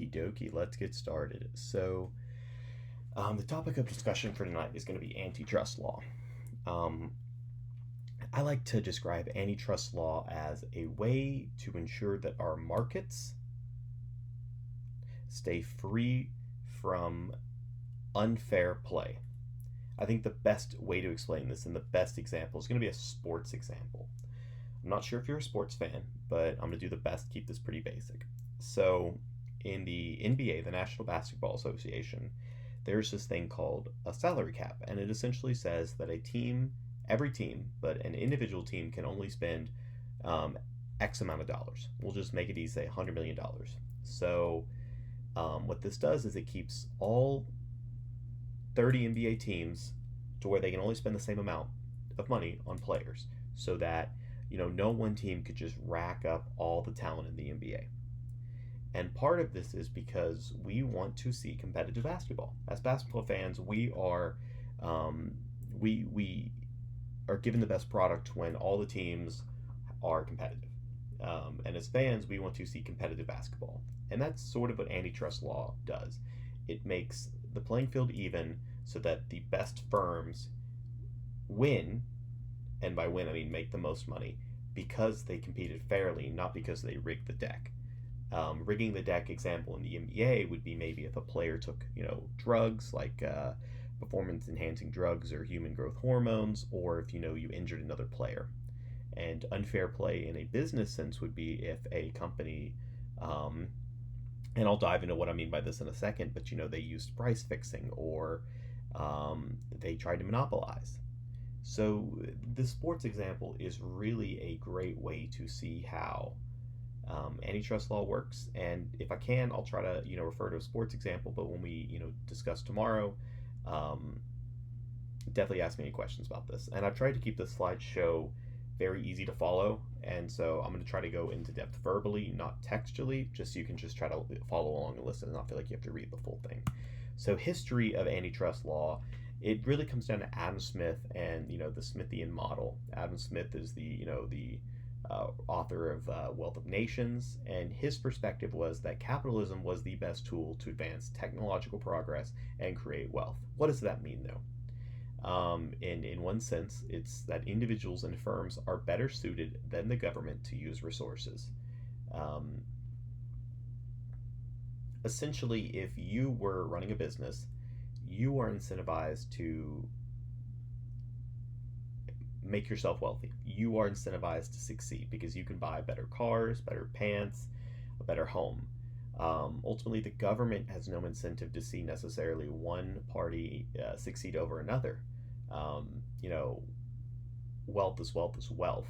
Okie dokie, let's get started. The topic of discussion for tonight is going to be antitrust law. Um, I like to describe antitrust law as a way to ensure that our markets stay free from unfair play. I think the best way to explain this and the best example is going to be a sports example. I'm not sure if you're a sports fan, but I'm going to do the best to keep this pretty basic. So, in the NBA, the National Basketball Association, there's this thing called a salary cap, and it essentially says that every team, but an individual team can only spend um, X amount of dollars. We'll just make it easy, say $100 million. So, what this does is it keeps all 30 NBA teams to where they can only spend the same amount of money on players, so that no one team could just rack up all the talent in the NBA. And part of this is because we want to see competitive basketball. As basketball fans, um, we are given the best product when all the teams are competitive. And as fans, we want to see competitive basketball. And that's sort of what antitrust law does. It makes the playing field even so that the best firms win, and by win I mean make the most money, because they competed fairly, not because they rigged the deck. Rigging the deck example in the NBA would be maybe if a player took drugs like performance enhancing drugs or human growth hormones, or if you injured another player. And unfair play in a business sense would be if a company, and I'll dive into what I mean by this in a second, but they used price fixing, or they tried to monopolize. So the sports example is really a great way to see how antitrust law works. And if I can, I'll try to refer to a sports example. But when we discuss tomorrow, um, definitely ask me any questions about this. And I've tried to keep this slideshow very easy to follow, and so I'm going to try to go into depth verbally, not textually, just so you can just try to follow along and listen and not feel like you have to read the full thing. So, history of antitrust law, it really comes down to Adam Smith and the Smithian model. Adam Smith is the author of Wealth of Nations, and his perspective was that capitalism was the best tool to advance technological progress and create wealth. What does that mean, though? In one sense, it's that individuals and firms are better suited than the government to use resources. Um, Essentially, if you were running a business, you are incentivized to make yourself wealthy. You are incentivized to succeed because you can buy better cars, better pants, a better home. Ultimately, the government has no incentive to see necessarily one party succeed over another. Um, you know, wealth is wealth,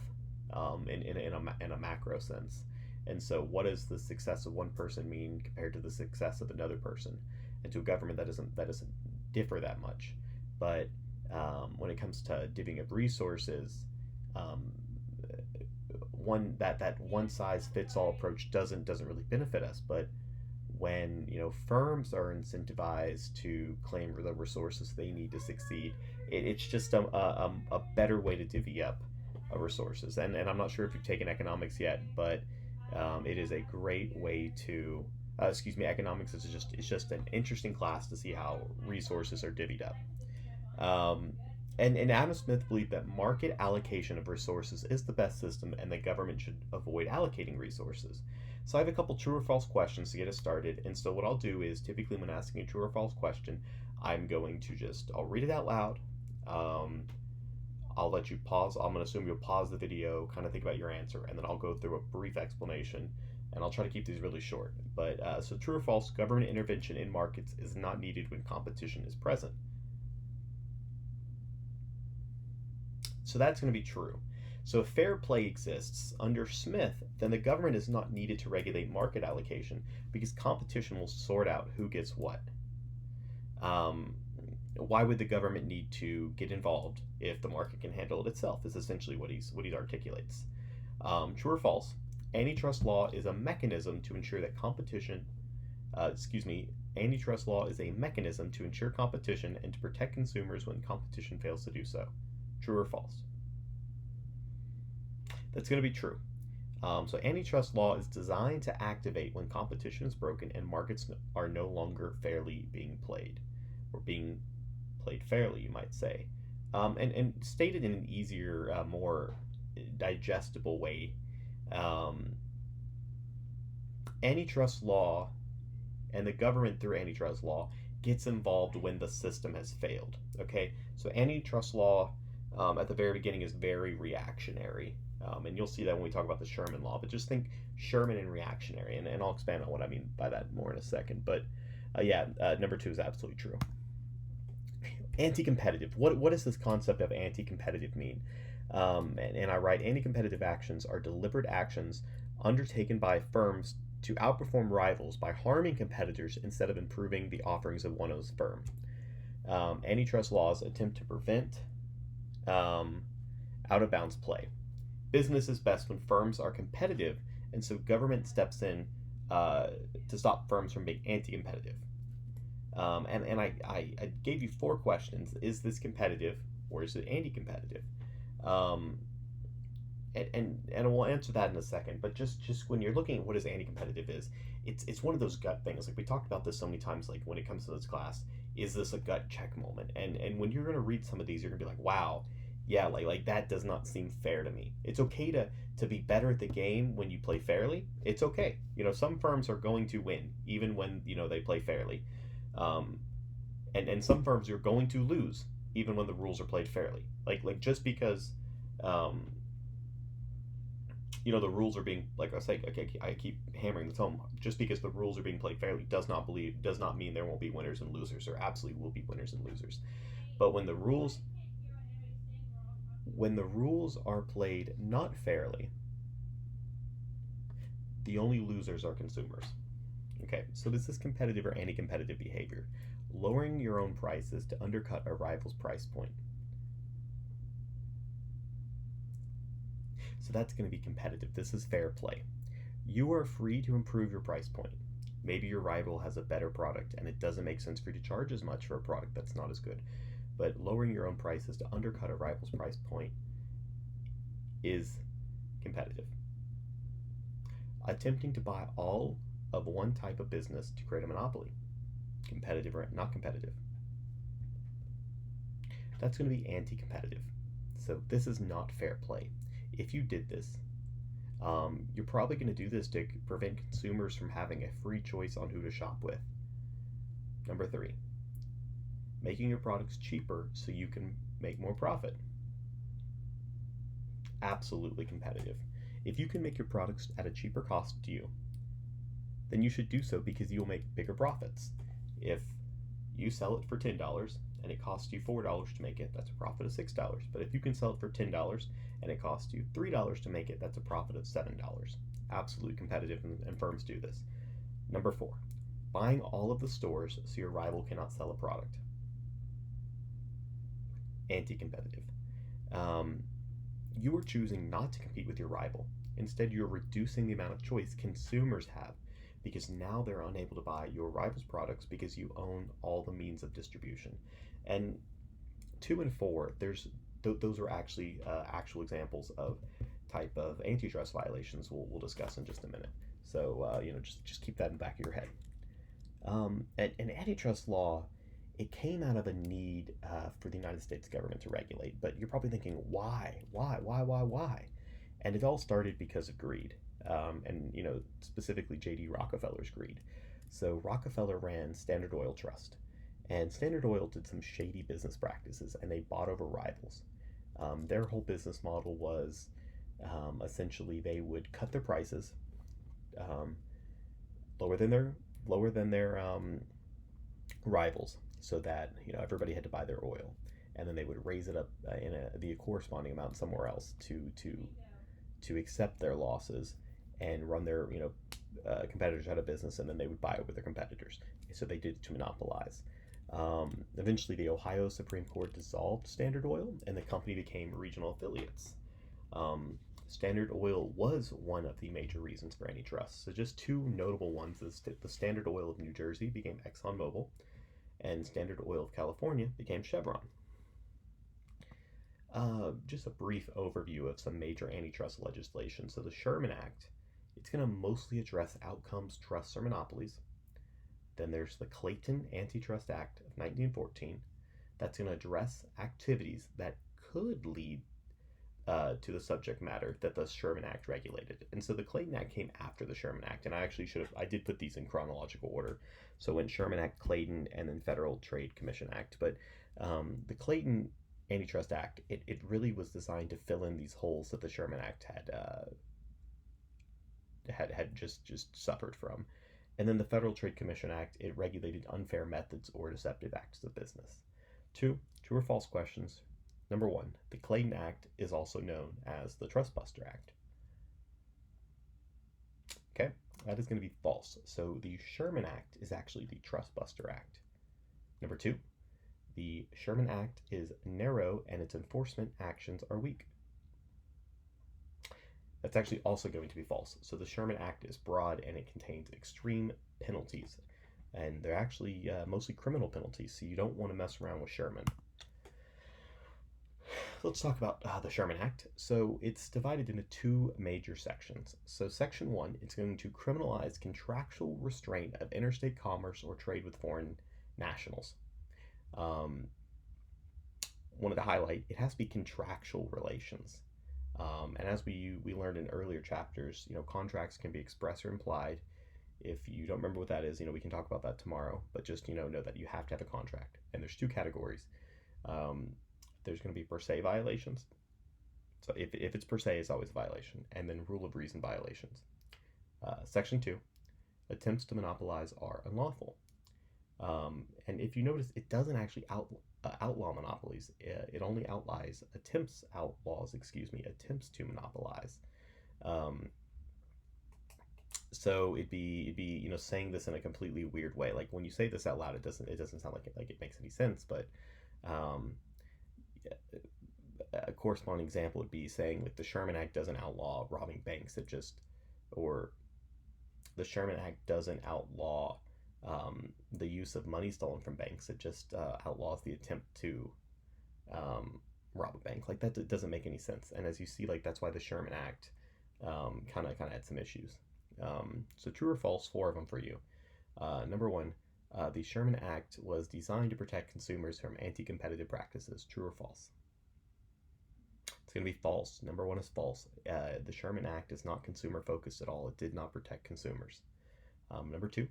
in a macro sense. And so, what does the success of one person mean compared to the success of another person? And to a government, that doesn't differ that much. But when it comes to divvying up resources, um, that one size fits all approach doesn't really benefit us. But when firms are incentivized to claim the resources they need to succeed, it's just a better way to divvy up resources. And I'm not sure if you've taken economics yet, but it is a great way to excuse me, economics is just it's just an interesting class to see how resources are divvied up. Um, and Adam Smith believed that market allocation of resources is the best system, and the government should avoid allocating resources. So I have a couple true or false questions to get us started. And so what I'll do is, typically when asking a true or false question, I'll read it out loud. Um, I'll let you pause. I'm going to assume you'll pause the video, kind of think about your answer, and then I'll go through a brief explanation. And I'll try to keep these really short. But so true or false, government intervention in markets is not needed when competition is present. So that's going to be true. So if fair play exists under Smith, then the government is not needed to regulate market allocation because competition will sort out who gets what. Um, why would the government need to get involved if the market can handle it itself? Is essentially what he articulates. True or false? Antitrust law is a mechanism to ensure that competition. Excuse me. Antitrust law is a mechanism to ensure competition and to protect consumers when competition fails to do so. True or false? That's going to be true. So antitrust law is designed to activate when competition is broken and markets are no longer fairly being played, or being played fairly, you might say. And stated in an easier, more digestible way, um, antitrust law and the government through antitrust law gets involved when the system has failed. Okay, so antitrust law at the very beginning is very reactionary, and you'll see that when we talk about the Sherman Law. But just think Sherman and reactionary, and I'll expand on what I mean by that more in a second. But yeah, number two is absolutely true. Anti-competitive. What does this concept of anti-competitive mean? And I write anti-competitive actions are deliberate actions undertaken by firms to outperform rivals by harming competitors instead of improving the offerings of one's firm. Antitrust laws attempt to prevent um, out of bounds play. Business is best when firms are competitive, and so government steps in uh, to stop firms from being anti competitive. And I gave you four questions. Is this competitive or is it anti competitive? Um, and we'll answer that in a second. But just when you're looking at what is anti-competitive is, it's one of those gut things. Like we talked about this so many times. Like when it comes to this class, is this a gut check moment? And when you're gonna read some of these, you're gonna be like, wow, yeah, like that does not seem fair to me. It's okay to be better at the game when you play fairly. It's okay. Some firms are going to win even when they play fairly, um, and some firms are going to lose even when the rules are played fairly. Like just because. Um, the rules are being, like I say, I keep hammering this home. Just because the rules are being played fairly does not mean there won't be winners and losers. There absolutely will be winners and losers. But when the rules are played not fairly, the only losers are consumers. Okay, so this is competitive or anti-competitive behavior. Lowering your own prices to undercut a rival's price point. So that's going to be competitive. This is fair play. You are free to improve your price point. Maybe your rival has a better product and it doesn't make sense for you to charge as much for a product that's not as good. But lowering your own prices to undercut a rival's price point is competitive. Attempting to buy all of one type of business to create a monopoly. Competitive or not competitive. That's going to be anti competitive. So this is not fair play. If you did this, you're probably going to do this to prevent consumers from having a free choice on who to shop with. Number three, making your products cheaper so you can make more profit. Absolutely competitive. If you can make your products at a cheaper cost to you, then you should do so because you'll make bigger profits. If you sell it for $10 and it costs you $4 to make it, that's a profit of $6. But if you can sell it for $10 and it costs you $3 to make it, that's a profit of $7. Absolutely competitive, and firms do this. Number four, buying all of the stores so your rival cannot sell a product. Anti-competitive. You are choosing not to compete with your rival. Instead, you're reducing the amount of choice consumers have because now they're unable to buy your rival's products because you own all the means of distribution. And two and four, those are actually actual examples of type of antitrust violations we'll discuss in just a minute. So just keep that in the back of your head. And antitrust law, it came out of a need for the United States government to regulate. But you're probably thinking, why? And it all started because of greed, and specifically J.D. Rockefeller's greed. So Rockefeller ran Standard Oil Trust, and Standard Oil did some shady business practices, and they bought over rivals. Their whole business model was essentially they would cut their prices um, lower than their rivals, so that everybody had to buy their oil, and then they would raise it up in the corresponding amount somewhere else to accept their losses and run their competitors out of business, and then they would buy over their competitors. So they did it to monopolize. Eventually, the Ohio Supreme Court dissolved Standard Oil, and the company became regional affiliates. Um, Standard Oil was one of the major reasons for antitrust. So just two notable ones is the Standard Oil of New Jersey became ExxonMobil, and Standard Oil of California became Chevron. Just a brief overview of some major antitrust legislation. So the Sherman Act, it's going to mostly address outcomes, trusts, or monopolies. Then there's the Clayton Antitrust Act of 1914. That's going to address activities that could lead to the subject matter that the Sherman Act regulated. And so the Clayton Act came after the Sherman Act, and I did put these in chronological order. So when Sherman Act, Clayton, and then Federal Trade Commission Act. But the Clayton Antitrust Act, it really was designed to fill in these holes that the Sherman Act had just suffered from. And then the Federal Trade Commission Act, it regulated unfair methods or deceptive acts of business. True or false questions. Number one, the Clayton Act is also known as the Trustbuster Act. Okay, that is going to be false. So the Sherman Act is actually the Trustbuster Act. Number two, the Sherman Act is narrow and its enforcement actions are weak. That's actually also going to be false. So the Sherman Act is broad and it contains extreme penalties. And they're actually mostly criminal penalties, so you don't want to mess around with Sherman. Let's talk about the Sherman Act. So it's divided into two major sections. So Section 1, it's going to criminalize contractual restraint of interstate commerce or trade with foreign nationals. Wanted to highlight, it has to be contractual relations. And as we learned in earlier chapters, contracts can be express or implied. If you don't remember what that is, we can talk about that tomorrow. But just, know that you have to have a contract. And there's two categories. There's going to be per se violations. So if it's per se, it's always a violation. And then rule of reason violations. Section 2, attempts to monopolize are unlawful. And if you notice, it doesn't actually outlaw monopolies. It only attempts to monopolize. So it'd be saying this in a completely weird way. Like when you say this out loud, it doesn't sound like it makes any sense. But a corresponding example would be saying like the Sherman Act doesn't outlaw robbing banks. Or the Sherman Act doesn't outlaw the use of money stolen from banks. It just outlaws the attempt to rob a bank. Like that doesn't make any sense. And as you see, like that's why the Sherman Act kind of had some issues. So true or false, 4 of them for you. Number 1, the Sherman Act was designed to protect consumers from anti-competitive practices. True or false? It's going to be false. Number 1 is false. The Sherman Act is not consumer focused at all. It did not protect consumers. Number 2,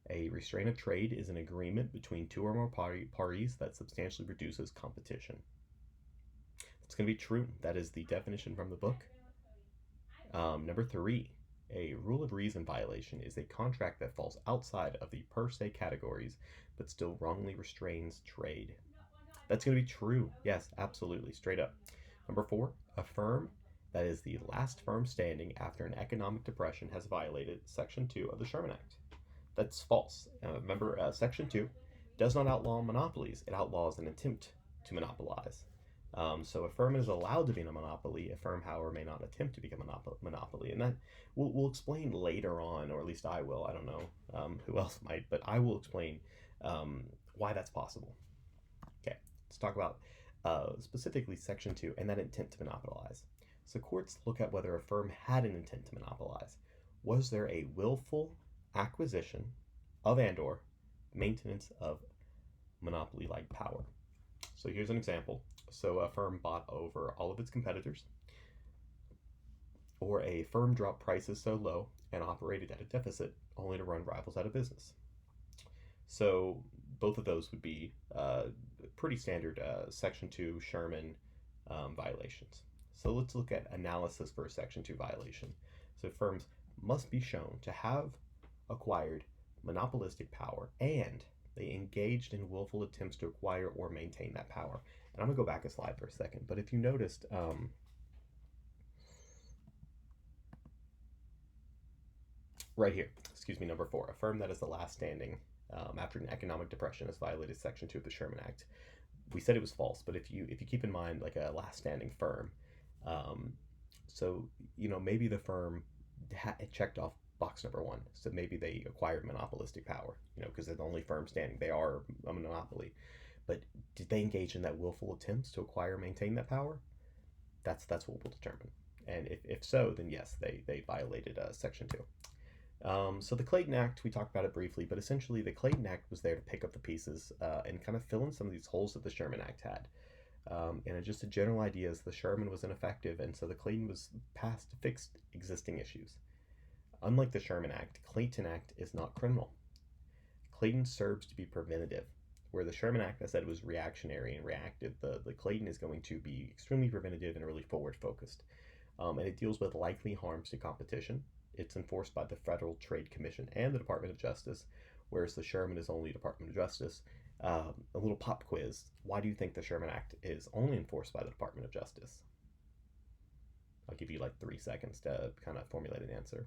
a restraint of trade is an agreement between 2 or more parties that substantially reduces competition. It's going to be true. That is the definition from the book. Number 3, a rule of reason violation is a contract that falls outside of the per se categories but still wrongly restrains trade. That's going to be true. Yes, absolutely. Straight up. Number 4, a firm that is the last firm standing after an economic depression has violated Section 2 of the Sherman Act. That's false. Remember, Section 2 does not outlaw monopolies. It outlaws an attempt to monopolize. So a firm is allowed to be in a monopoly. A firm, however, may not attempt to become a monopoly. And that we'll explain later on, or at least I will. I don't know who else might, but I will explain why that's possible. Okay, let's talk about specifically Section 2 and that intent to monopolize. So courts look at whether a firm had an intent to monopolize. Was there a willful acquisition of and/or maintenance of monopoly-like power? So here's an example. So a firm bought over all of its competitors, or a firm dropped prices so low and operated at a deficit only to run rivals out of business. So both of those would be pretty standard Section 2 Sherman violations. So let's look at analysis for a Section 2 violation. So firms must be shown to have acquired monopolistic power and they engaged in willful attempts to acquire or maintain that power. And I'm going to go back a slide for a second. But if you noticed, right here, number 4, a firm that is the last standing after an economic depression has violated Section 2 of the Sherman Act. We said it was false, but if you keep in mind like a last standing firm, so maybe the firm checked off box number 1, so maybe they acquired monopolistic power, because they're the only firm standing. They are a monopoly. But did they engage in that willful attempts to acquire and maintain that power? That's what we'll determine. And if so, then yes, they violated Section 2. So the Clayton Act, we talked about it briefly, but essentially the Clayton Act was there to pick up the pieces and kind of fill in some of these holes that the Sherman Act had. And just a general idea is the Sherman was ineffective, and so the Clayton was passed to fix existing issues. Unlike the Sherman Act, Clayton Act is not criminal. Clayton serves to be preventative, where the Sherman Act, I said, was reactionary and reactive. The Clayton is going to be extremely preventative and really forward focused. And it deals with likely harms to competition. It's enforced by the Federal Trade Commission and the Department of Justice, whereas the Sherman is only Department of Justice. A little pop quiz. Why do you think the Sherman Act is only enforced by the Department of Justice? I'll give you like 3 seconds to kind of formulate an answer.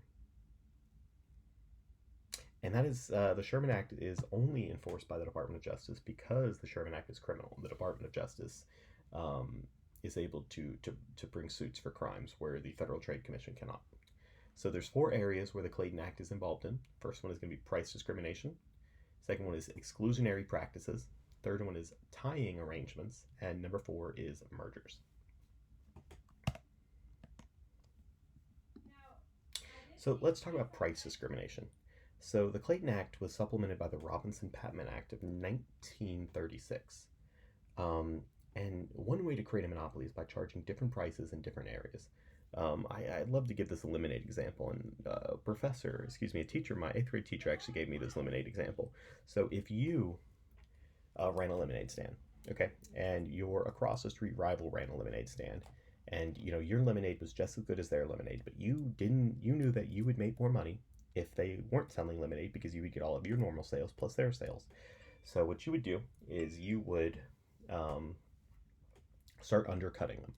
And that is the Sherman Act is only enforced by the Department of Justice because the Sherman Act is criminal. The Department of Justice is able to bring suits for crimes where the Federal Trade Commission cannot. So there's 4 areas where the Clayton Act is involved in. First one is going to be price discrimination. Second one is exclusionary practices. Third one is tying arrangements. And number 4 is mergers. So let's talk about price discrimination. So the Clayton Act was supplemented by the Robinson-Patman Act of 1936. And one way to create a monopoly is by charging different prices in different areas. I'd love to give this a lemonade example, and a teacher, my 8th grade teacher actually gave me this lemonade example. So if you ran a lemonade stand, okay, and your across the street rival ran a lemonade stand, and your lemonade was just as good as their lemonade, but you knew that you would make more money if they weren't selling lemonade because you would get all of your normal sales plus their sales. So what you would do is you would start undercutting them.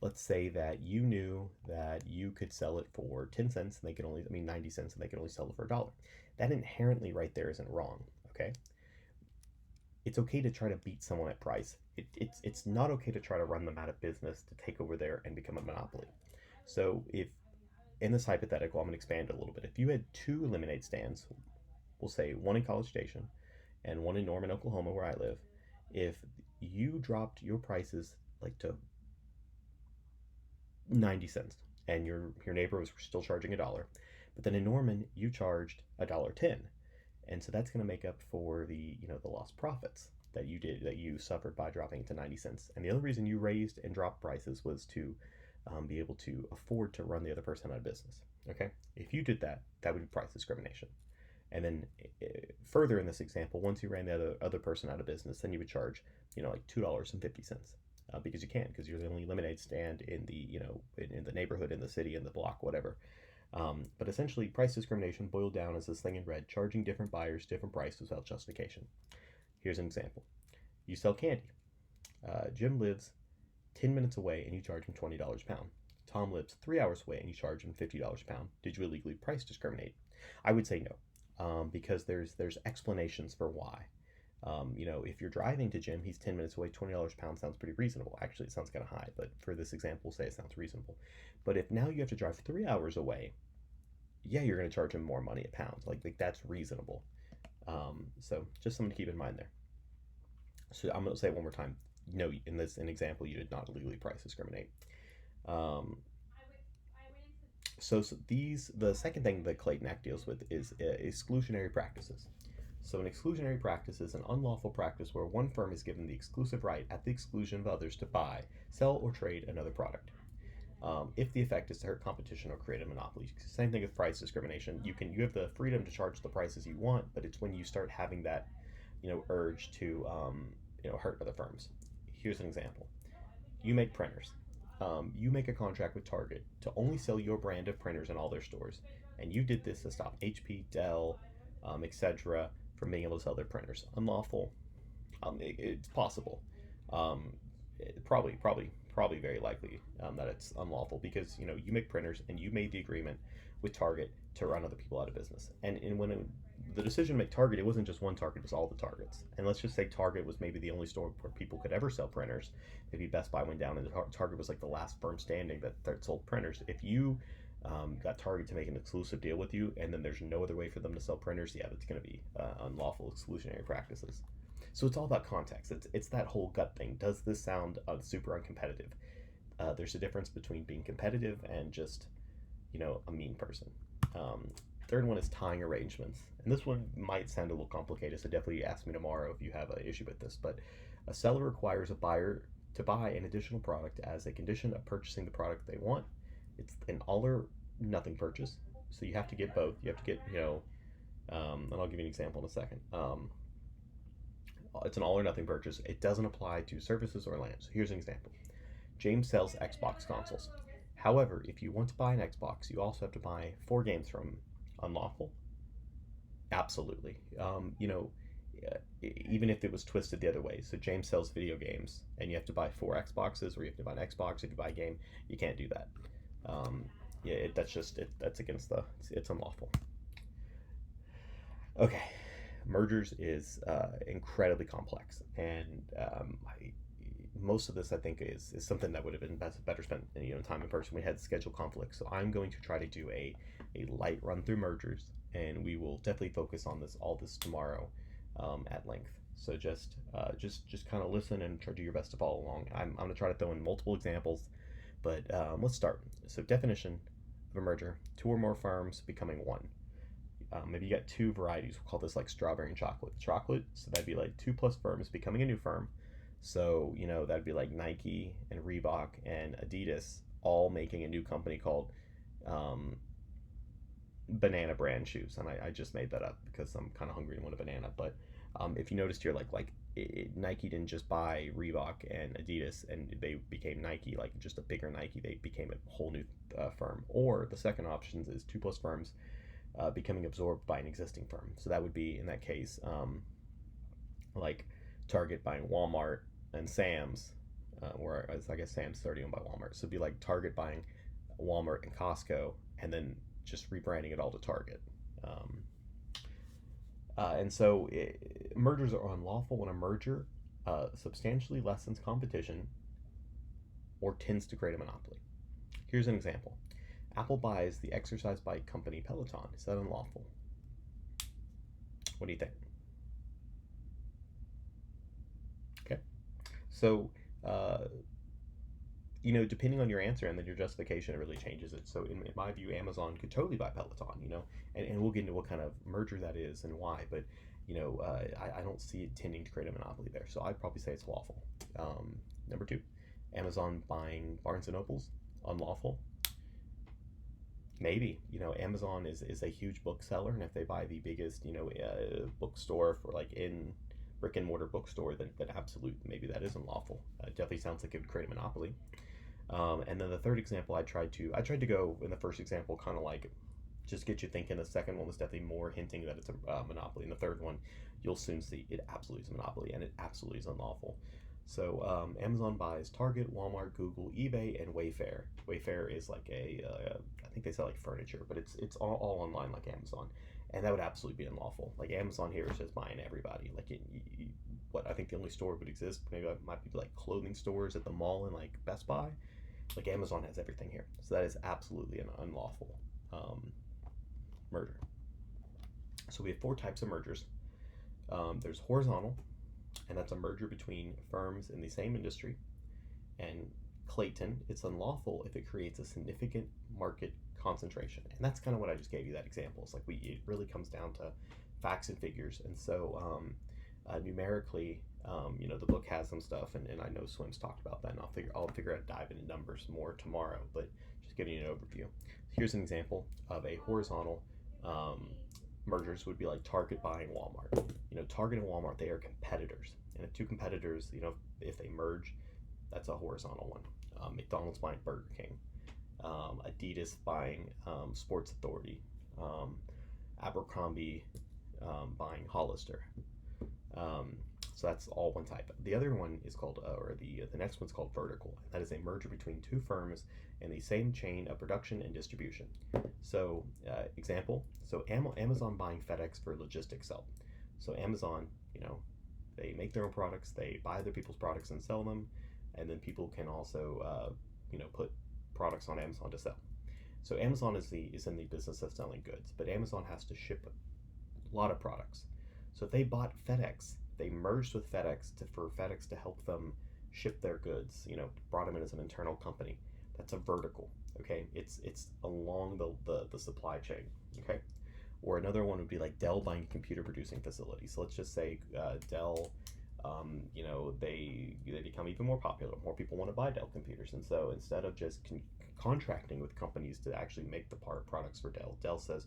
Let's say that you knew that you could sell it for 10 cents and 90 cents, and they could only sell it for $1. That inherently right there isn't wrong, okay? It's okay to try to beat someone at price. It's not okay to try to run them out of business, to take over there and become a monopoly. So if, in this hypothetical, I'm going to expand it a little bit. If you had 2 lemonade stands, we'll say one in College Station and one in Norman, Oklahoma, where I live, if you dropped your prices like to 90 cents and your neighbor was still charging $1, but then in Norman you charged $1.10, and so that's going to make up for the lost profits that you suffered by dropping it to 90 cents. And the other reason you raised and dropped prices was to be able to afford to run the other person out of business. Okay, if you did that, that would be price discrimination. And then further in this example, once you ran the other person out of business, then you would charge like $2.50. Because you can, because you're the only lemonade stand in the in the neighborhood, in the city, in the block, whatever. But essentially, price discrimination boiled down as this thing in red: charging different buyers different prices without justification. Here's an example: you sell candy. Jim lives 10 minutes away, and you charge him $20 a pound. Tom lives 3 hours away, and you charge him $50 a pound. Did you illegally price discriminate? I would say no, because there's explanations for why. If you're driving to Jim, he's 10 minutes away, $20 a pound sounds pretty reasonable. Actually, it sounds kind of high, but for this example, we'll say it sounds reasonable. But if now you have to drive 3 hours away, yeah, you're going to charge him more money a pound. Like that's reasonable. So just something to keep in mind there. So I'm going to say it one more time. No, in this example, you did not legally price discriminate. The second thing the Clayton Act deals with is exclusionary practices. So an exclusionary practice is an unlawful practice where one firm is given the exclusive right at the exclusion of others to buy, sell, or trade another product. If the effect is to hurt competition or create a monopoly. Same thing with price discrimination. You have the freedom to charge the prices you want, but it's when you start having that, urge to, hurt other firms. Here's an example. You make printers. You make a contract with Target to only sell your brand of printers in all their stores, and you did this to stop HP, Dell, etc. from being able to sell their printers. Unlawful. It's possible. Probably very likely that it's unlawful because you make printers and you made the agreement with Target to run other people out of business. And the decision to make Target, it wasn't just one Target, it was all the Targets. And let's just say Target was maybe the only store where people could ever sell printers. Maybe Best Buy went down and Target was like the last firm standing that sold printers. If you got Target to make an exclusive deal with you, and then there's no other way for them to sell printers, yeah, that's going to be unlawful exclusionary practices. So it's all about context. It's that whole gut thing. Does this sound super uncompetitive? There's a difference between being competitive and just, a mean person. Um, Third one is tying arrangements, and this one might sound a little complicated. So definitely ask me tomorrow if you have an issue with this. But a seller requires a buyer to buy an additional product as a condition of purchasing the product they want. It's an all or nothing purchase, so you have to get both. You have to get, and I'll give you an example in a second. It's an all or nothing purchase. It doesn't apply to services or land. So here's an example. James sells Xbox consoles. However, if you want to buy an Xbox, you also have to buy 4 games from him. Unlawful? Absolutely. Even if it was twisted the other way. So James sells video games, and you have to buy 4 Xboxes, or you have to buy an Xbox if you buy a game. You can't do that. That's against it's unlawful. Okay, mergers is incredibly complex, and most of this I think is something that would have been better spent time in person. We had schedule conflicts, so I'm going to try to do a light run through mergers, and we will definitely focus on all this tomorrow at length. So just kind of listen and try to do your best to follow along. I'm going to try to throw in multiple examples, but let's start. So definition of a merger: 2 or more firms becoming one. Maybe you got 2 varieties. We'll call this like strawberry and chocolate. Chocolate, so that'd be like 2 plus firms becoming a new firm. So, that'd be like Nike and Reebok and Adidas all making a new company called Banana Brand Shoes. And I just made that up because I'm kind of hungry and want a banana. But if you noticed here, Nike didn't just buy Reebok and Adidas and they became Nike, like just a bigger Nike. They became a whole new firm. Or the second option is 2 plus firms becoming absorbed by an existing firm. So that would be, in that case, like Target buying Walmart and Sam's, whereas I guess Sam's already owned by Walmart. So it'd be like Target buying Walmart and Costco and then just rebranding it all to Target. Mergers are unlawful when a merger substantially lessens competition or tends to create a monopoly. Here's an example. Apple buys the exercise bike company Peloton. Is that unlawful? What do you think? Okay. So, depending on your answer and then your justification, it really changes it. So, in my view, Amazon could totally buy Peloton, and we'll get into what kind of merger that is and why. But, I don't see it tending to create a monopoly there. So, I'd probably say it's lawful. Number 2, Amazon buying Barnes and Nobles, unlawful. Maybe, Amazon is a huge bookseller, and if they buy the biggest, bookstore for in brick and mortar bookstore, then absolutely, maybe that is unlawful. It definitely sounds like it would create a monopoly. And then the third example, I tried to go in the first example, kind of like just get you thinking. The second one was definitely more hinting that it's a monopoly. And the third one, you'll soon see it absolutely is a monopoly, and it absolutely is unlawful. So Amazon buys Target, Walmart, Google, eBay, and Wayfair. Wayfair is like I think they sell like furniture, but it's all online like Amazon, and that would absolutely be unlawful. Like Amazon here is just buying everybody. What I think the only store would exist maybe might be like clothing stores at the mall and like Best Buy. Like Amazon has everything here, so that is absolutely an unlawful merger. So we have 4 types of mergers. There's horizontal, and that's a merger between firms in the same industry. And Clayton, it's unlawful if it creates a significant market concentration. And that's kind of what I just gave you that example. It's it really comes down to facts and figures. And so numerically, the book has some stuff, and I know Swim's talked about that, and I'll figure out dive into numbers more tomorrow, but just giving you an overview. Here's an example of a horizontal mergers would be like Target buying Walmart. Target and Walmart, they are competitors. And if 2 competitors, if they merge, that's a horizontal one. McDonald's buying Burger King. Adidas buying Sports Authority. Abercrombie buying Hollister. So that's all one type. The other one is called, the next one's called vertical. That is a merger between 2 firms in the same chain of production and distribution. So, example, Amazon buying FedEx for logistics help. So Amazon, they make their own products, they buy other people's products and sell them, and then people can also, put products on Amazon to sell. So Amazon is in the business of selling goods, but Amazon has to ship a lot of products. So if they bought FedEx they merged with FedEx for FedEx to help them ship their goods. Brought them in as an internal company. That's a vertical. Okay, it's along the supply chain. Okay, or another one would be like Dell buying a computer producing facility. So let's just say Dell, they become even more popular. More people want to buy Dell computers, and so instead of just contracting with companies to actually make the products for Dell, Dell says,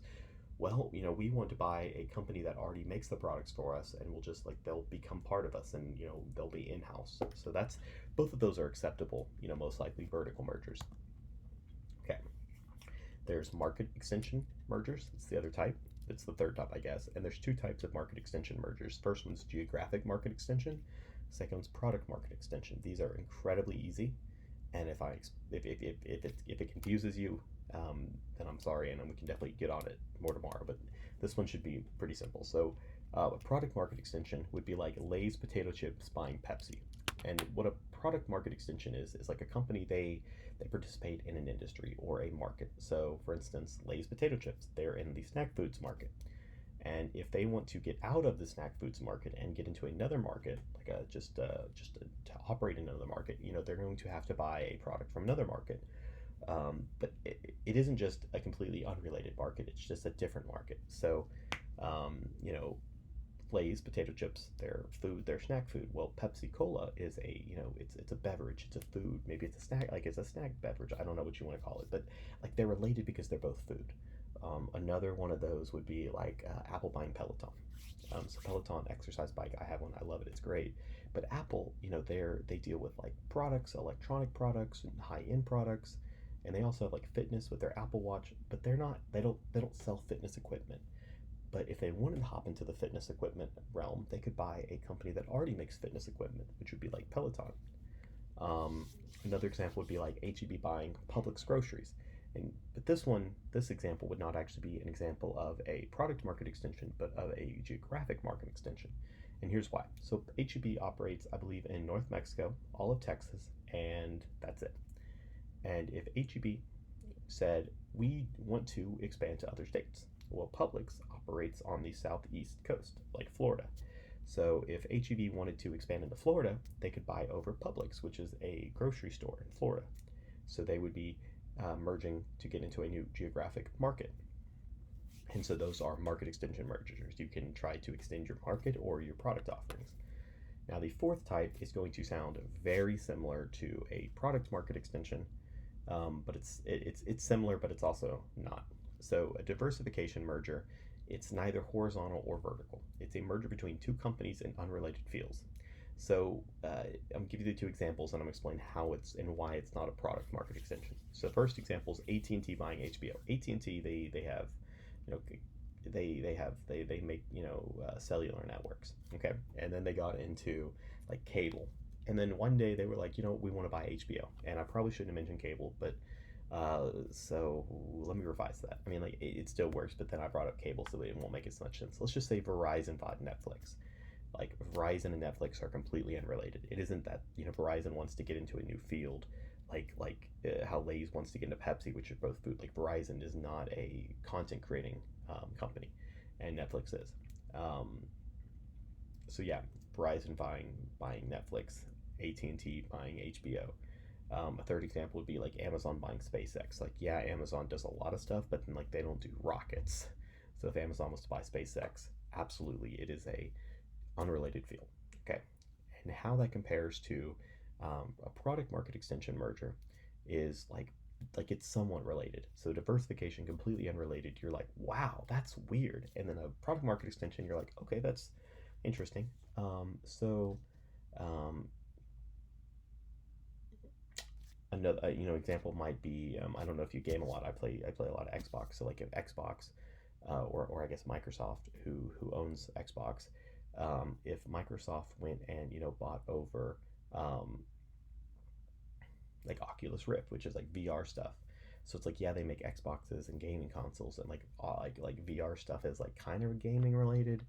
well, we want to buy a company that already makes the products for us, and we'll just they'll become part of us, and they'll be in house. So that's both of those are acceptable. Most likely vertical mergers. Okay. There's market extension mergers. It's the other type. It's the third type, I guess. And there's two types of market extension mergers. First one's geographic market extension. Second one's product market extension. These are incredibly easy. And if it confuses you, then I'm sorry, and we can definitely get on it more tomorrow. But this one should be pretty simple. So, a product market extension would be like Lay's potato chips buying Pepsi. And what a product market extension is like a company, they participate in an industry or a market. So, for instance, Lay's potato chips, they're in the snack foods market. And if they want to get out of the snack foods market and get into another market, like to operate in another market, they're going to have to buy a product from another market. But it isn't just a completely unrelated market; it's just a different market. So, you know, Lay's potato chips, their food, their snack food. Well, Pepsi Cola is it's a beverage, it's a food. Maybe it's a snack, like it's a snack beverage. I don't know what you want to call it, but like they're related because they're both food. Another one of those would be like Apple buying Peloton. So Peloton exercise bike, I have one, I love it, it's great. But Apple, they deal with like products, electronic products, and high end products, and they also have like fitness with their Apple Watch. But they don't sell fitness equipment. But if they wanted to hop into the fitness equipment realm, they could buy a company that already makes fitness equipment, which would be like Peloton. Um, Another example would be like HEB buying Publix groceries. But this example would not actually be an example of a product market extension, but of a geographic market extension. And here's why. So HEB operates, I believe, in North Mexico, all of Texas, and that's it. And if HEB said, we want to expand to other states, well, Publix operates on the southeast coast, like Florida. So if HEB wanted to expand into Florida, they could buy over Publix, which is a grocery store in Florida. So they would be merging to get into a new geographic market. And so those are market extension mergers. You can try to extend your market or your product offerings. Now, the fourth type is going to sound very similar to a product market extension, but it's similar, but it's also not. So a diversification merger, it's neither horizontal or vertical. It's a merger between two companies in unrelated fields. So I'm gonna give you the two examples, and I'm gonna explain how it's and why it's not a product market extension. So first example is AT&T buying HBO. AT&T, they have, you know, they make cellular networks. Okay, and then they got into like cable, and then one day they were like, we want to buy HBO, and I probably shouldn't have mentioned cable, but so let me revise that. I mean, like it still works, but then I brought up cable, so it won't make as much sense. Let's just say Verizon bought Netflix. Like Verizon and Netflix are completely unrelated. It isn't that Verizon wants to get into a new field, like how Lay's wants to get into Pepsi, which are both food. Like Verizon is not a content creating company, and Netflix is. Um, so yeah, Verizon buying Netflix, AT&T buying HBO. A third example would be like Amazon buying SpaceX. Like, yeah, Amazon does a lot of stuff, but then like they don't do rockets. So if Amazon was to buy SpaceX, absolutely, it is a unrelated field. Okay, and how that compares to a product market extension merger is like it's somewhat related. So diversification completely unrelated. You're like, wow, that's weird. And then a product market extension, you're like, okay, that's interesting. So um, another example might be I don't know if you game a lot. I play a lot of Xbox. So like if Xbox or I guess Microsoft who owns Xbox, if Microsoft went and bought over um, like Oculus Rift, which is like VR stuff. So it's like, yeah, they make Xboxes and gaming consoles, and like VR stuff is like kind of gaming related.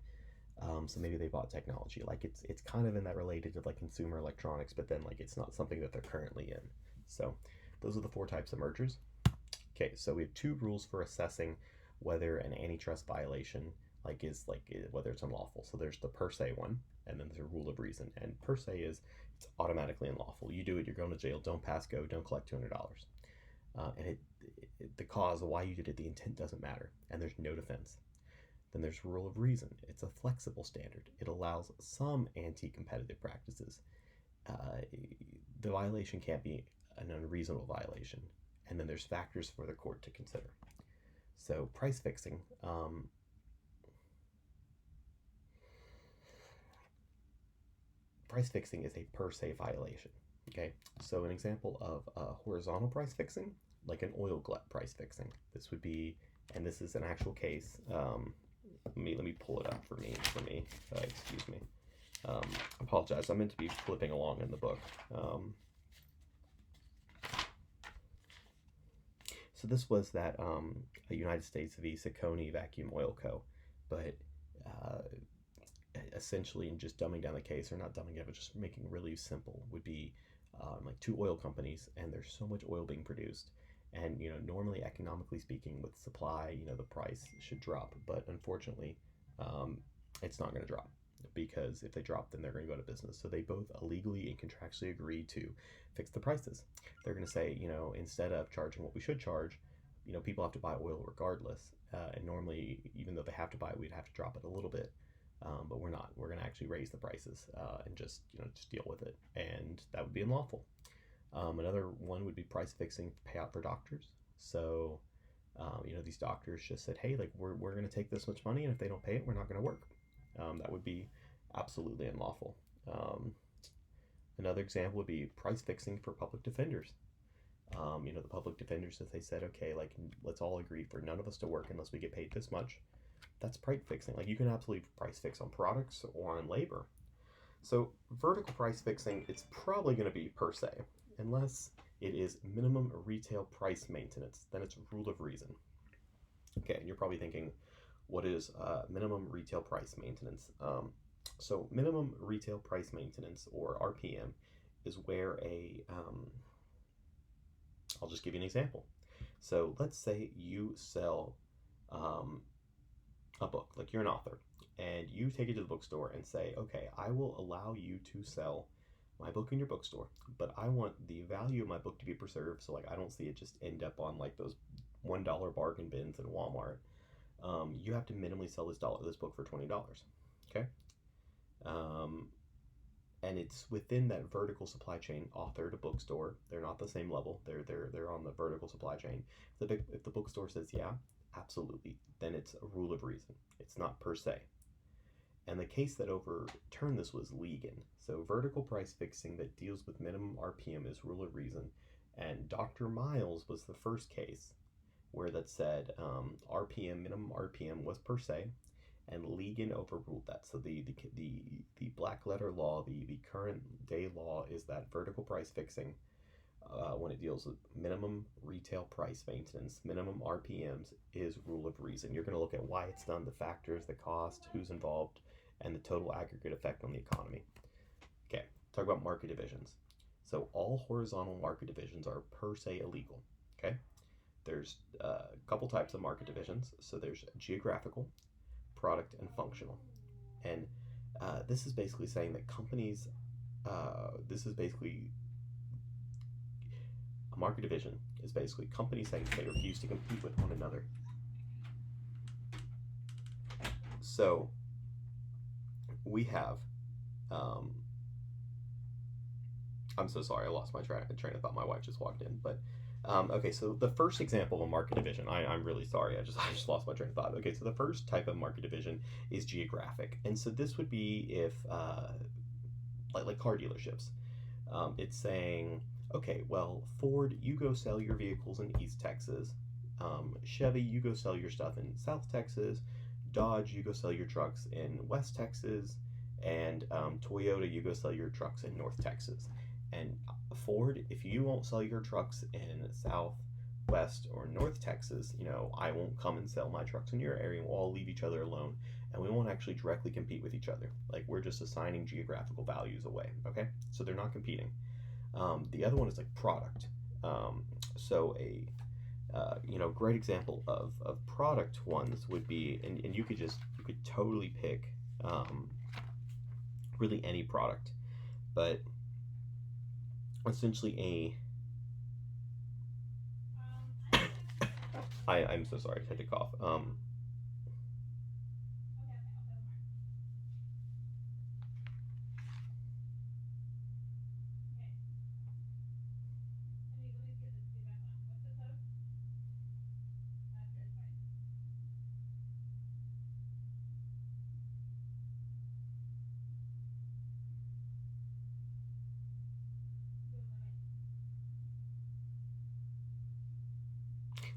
So maybe they bought technology. Like it's kind of in that related to like consumer electronics, but then like it's not something that they're currently in. So those are the four types of mergers. Okay, so we have two rules for assessing whether an antitrust violation whether it's unlawful. So there's the per se one, and then there's a rule of reason. And per se is it's automatically unlawful. You do it, you're going to jail. Don't pass go. Don't collect $200. The cause of why you did it, the intent doesn't matter, and there's no defense. Then there's rule of reason. It's a flexible standard. It allows some anti-competitive practices. The violation can't be an unreasonable violation. And then there's factors for the court to consider. So price fixing. Price fixing is a per se violation. Okay, so an example of horizontal price fixing, like an oil glut price fixing. This would be, and this is an actual case. Let me pull it up for me. Excuse me. Apologize. I'm meant to be flipping along in the book. So this was that a United States v. Saucony Vacuum Oil Co. But essentially, in just dumbing down the case, or not dumbing it, but just making it really simple, would be like two oil companies, and there's so much oil being produced. And, normally, economically speaking, with supply, the price should drop. But unfortunately, it's not going to drop, because if they drop, then they're going to go out of business. So they both illegally and contractually agree to fix the prices. They're going to say, instead of charging what we should charge, people have to buy oil regardless. And normally, even though they have to buy it, we'd have to drop it a little bit. But we're not. We're going to actually raise the prices and just deal with it. And that would be unlawful. Another one would be price fixing payout for doctors. So, these doctors just said, hey, we're going to take this much money, and if they don't pay it, we're not going to work. That would be absolutely unlawful. Another example would be price fixing for public defenders. The public defenders, if they said, okay, let's all agree for none of us to work unless we get paid this much, that's price fixing. You can absolutely price fix on products or on labor. So vertical price fixing, it's probably going to be per se, unless it is minimum retail price maintenance. Then it's rule of reason. Okay, and you're probably thinking, what is minimum retail price maintenance? So minimum retail price maintenance, or RPM, is where I'll just give you an example. So let's say you sell a book, you're an author, and you take it to the bookstore and say, okay, I will allow you to sell my book in your bookstore, but I want the value of my book to be preserved, so I don't see it just end up on those $1 bargain bins in Walmart. You have to minimally sell this book for $20. Okay, and it's within that vertical supply chain, author to bookstore. They're not the same level. They're on the vertical supply chain. If the bookstore says yeah, absolutely, then it's a rule of reason. It's not per se. And the case that overturned this was Ligon. So vertical price fixing that deals with minimum RPM is rule of reason. And Dr. Miles was the first case where that said minimum RPM was per se, and Ligon overruled that. So the black letter law, the current day law, is that vertical price fixing, when it deals with minimum retail price maintenance, minimum RPMs, is rule of reason. You're going to look at why it's done, the factors, the cost, who's involved, and the total aggregate effect on the economy. Okay, talk about market divisions. So all horizontal market divisions are per se illegal. Okay, there's a couple types of market divisions. So there's geographical, product, and functional. And this is basically saying that companies, a market division is basically companies saying they refuse to compete with one another. So we have, I'm so sorry, I lost my train of thought. My wife just walked in, but okay. So the first example of a market division, I'm really sorry, I just lost my train of thought. Okay, so the first type of market division is geographic, and so this would be if like car dealerships. It's saying, okay, well, Ford, you go sell your vehicles in East Texas. Chevy, you go sell your stuff in South Texas. Dodge, you go sell your trucks in West Texas. And Toyota, you go sell your trucks in North Texas. And Ford, if you won't sell your trucks in South, West, or North Texas, I won't come and sell my trucks in your area. We'll all leave each other alone, and we won't actually directly compete with each other. We're just assigning geographical values away, okay? So they're not competing. The other one is product. So a great example of product ones would be, and you could you could totally pick really any product, but essentially I'm so sorry, I had to cough.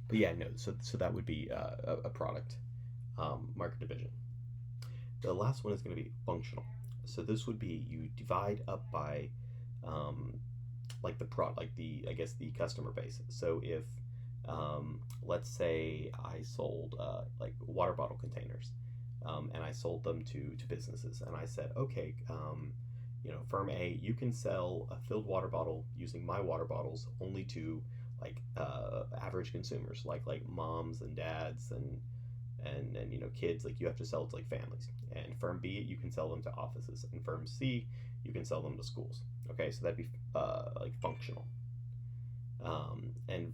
But yeah, no. So that would be a product market division. The last one is going to be functional. So this would be you divide up by like the product, like the I guess the customer base. So if let's say I sold like water bottle containers, and I sold them to businesses, and I said, okay, firm A, you can sell a filled water bottle using my water bottles only to like average consumers, like moms and dads and kids. Like you have to sell it to like families. And firm B, you can sell them to offices, and firm C, you can sell them to schools. Okay, so that'd be like functional, and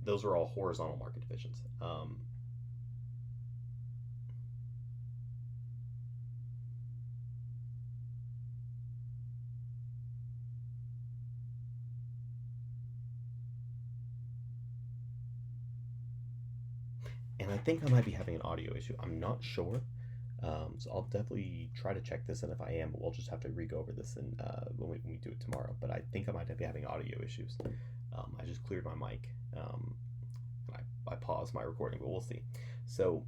those are all horizontal market divisions. And I think I might be having an audio issue. I'm not sure. So I'll definitely try to check this, and if I am, we'll just have to re-go over this when we do it tomorrow. But I think I might be having audio issues. I just cleared my mic, and I paused my recording, but we'll see. So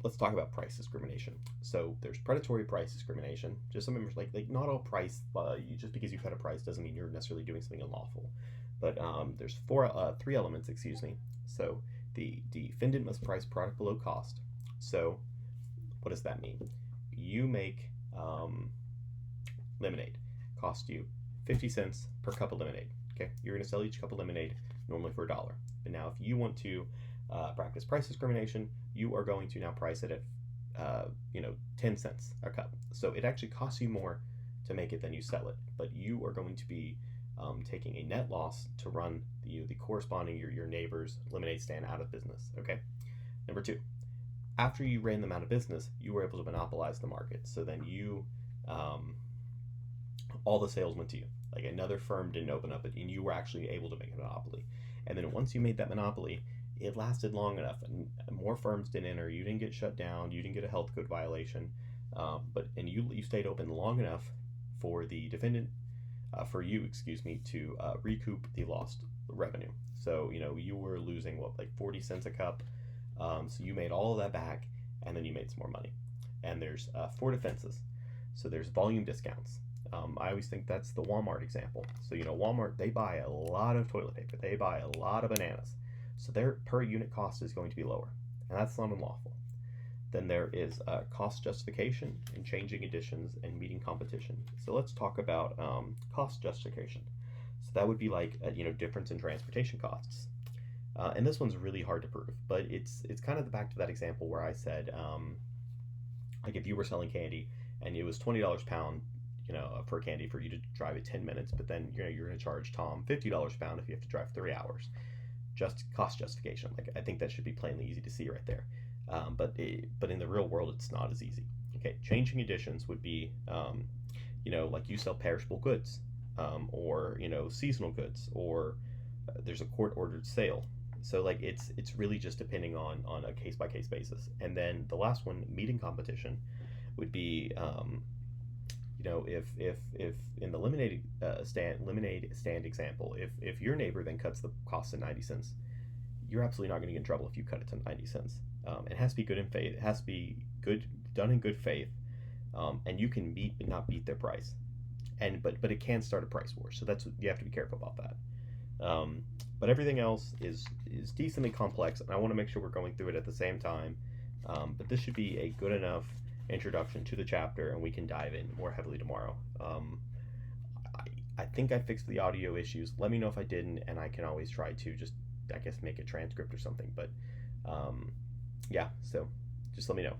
let's talk about price discrimination. So there's predatory price discrimination. Just some members like not all price. Just because you cut a price doesn't mean you're necessarily doing something unlawful. But there's three elements. Excuse me. So the defendant must price product below cost. So what does that mean? You make lemonade, cost you 50 cents per cup of lemonade. Okay, you're going to sell each cup of lemonade normally for $1. But now, if you want to practice price discrimination, you are going to now price it at 10 cents a cup. So it actually costs you more to make it than you sell it, but you are going to be taking a net loss to run the corresponding your neighbor's lemonade stand out of business. Okay. Number two, after you ran them out of business, you were able to monopolize the market. So then all the sales went to you. Like another firm didn't open up, and you were actually able to make a monopoly. And then once you made that monopoly, it lasted long enough, and more firms didn't enter. You didn't get shut down. You didn't get a health code violation, and you stayed open long enough for the defendant, for you, excuse me, to recoup the lost revenue. So you were losing like 40 cents a cup. So you made all of that back, and then you made some more money. And there's four defenses. So there's volume discounts. I always think that's the Walmart example. So Walmart, they buy a lot of toilet paper. They buy a lot of bananas. So their per unit cost is going to be lower, and that's not unlawful. Then there is cost justification and changing additions and meeting competition. So let's talk about cost justification. So that would be like difference in transportation costs. And this one's really hard to prove, but it's kind of back to that example where I said, like if you were selling candy and it was $20 a pound, for candy for you to drive it 10 minutes, but then you're going to charge Tom $50 a pound if you have to drive 3 hours. Just cost justification. Like I think that should be plainly easy to see right there. But in the real world, it's not as easy. Okay, changing additions would be, like you sell perishable goods, or seasonal goods, or there's a court ordered sale. So like it's really just depending on a case by case basis. And then the last one, meeting competition, would be if in the lemonade stand example, if your neighbor then cuts the cost to 90 cents, you're absolutely not going to get in trouble if you cut it to 90 cents. It has to be good in faith. It has to be done in good faith, and you can meet but not beat their price. But it can start a price war. So you have to be careful about that. But everything else is decently complex, and I want to make sure we're going through it at the same time. But this should be a good enough introduction to the chapter, and we can dive in more heavily tomorrow. I think I fixed the audio issues. Let me know if I didn't, and I can always try to just, I guess, make a transcript or something. But yeah, so just let me know.